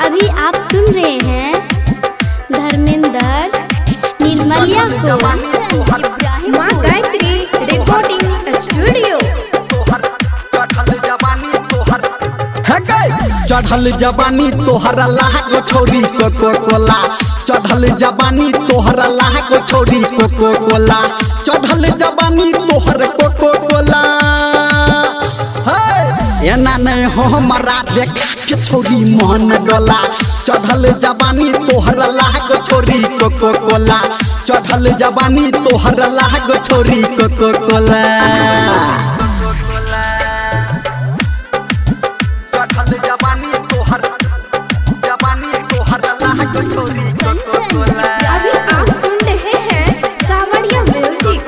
अभी आप सुन रहे हैं धर्मेंद्र निर्मलिया को माँ गायत्री रिकॉर्डिंग स्टूडियो। चढ़ल जवानी तोहरा लाग छोरी कोको कोला, चढ़ल जवानी तोहरा लाग छोरी कोको कोला, चढ़ल जवानी तोहर कोको कोला। एना नहीं हो हमारा देखा के छोरी मन डोला, चढ़ल जवानी तोहरा लाग छोरी कोको कोला, चढ़ल जवानी तोहरा लाग छोरी कोको कोला। अभी आप सुन रहे हैं सावरिया म्यूजिक।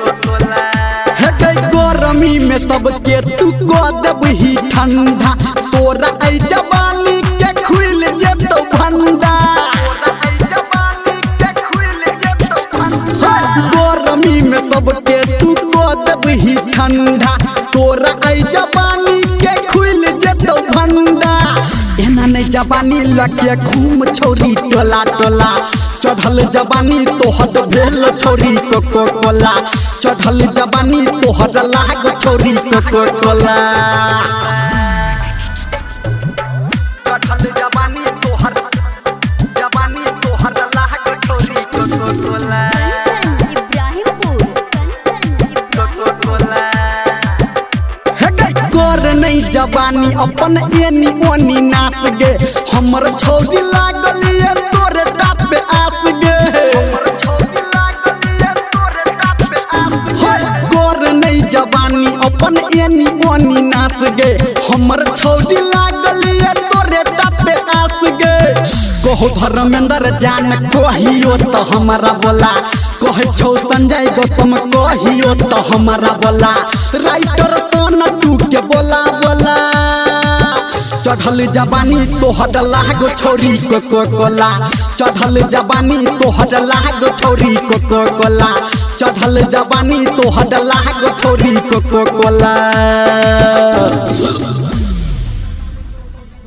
गरमी में सबके तू को देबही ठंडा, तोरा ऐ जवानी के खुल जेतो भंडा। गरमी में सबके तू को देबही ठंडा, तोरा ऐ जवानी के खुल जेतो भंडा। एना नहीं जवानी लगे घूम छोरी टोला टोला, चढ़ल जवानी तोहर भेल छोरी कोको कोला, चढ़ल जवानी तोहर लाग छोरी कोको कोला। चढ़ल जवानी तोहर लाग छोरी कोको कोला, इब्राहिमपुर कोको कोला। कर नहीं जवानी अपन एनी ओनी नाच गे, हमर छौरी लागल ये तोरे टापे आस गे। कर नहीं जवानी अपन एनी ओनी नाच गे, हमर छौरी लागल ये तोरे टापे आस गे। कहो धर्मेंद्र जान कहियो तो हमारा बोला, कहे छौ संजय गौतम कहियो तो हमारा बोला, राइटर सोना तू के बोला बोला। चढ़ल जवानी तोहर लाग छोरी कोको कोला, चढ़ल जवानी तोहर लाग छोरी कोको कोला, चढ़ल जवानी तोहर लाग छोरी कोको कोला।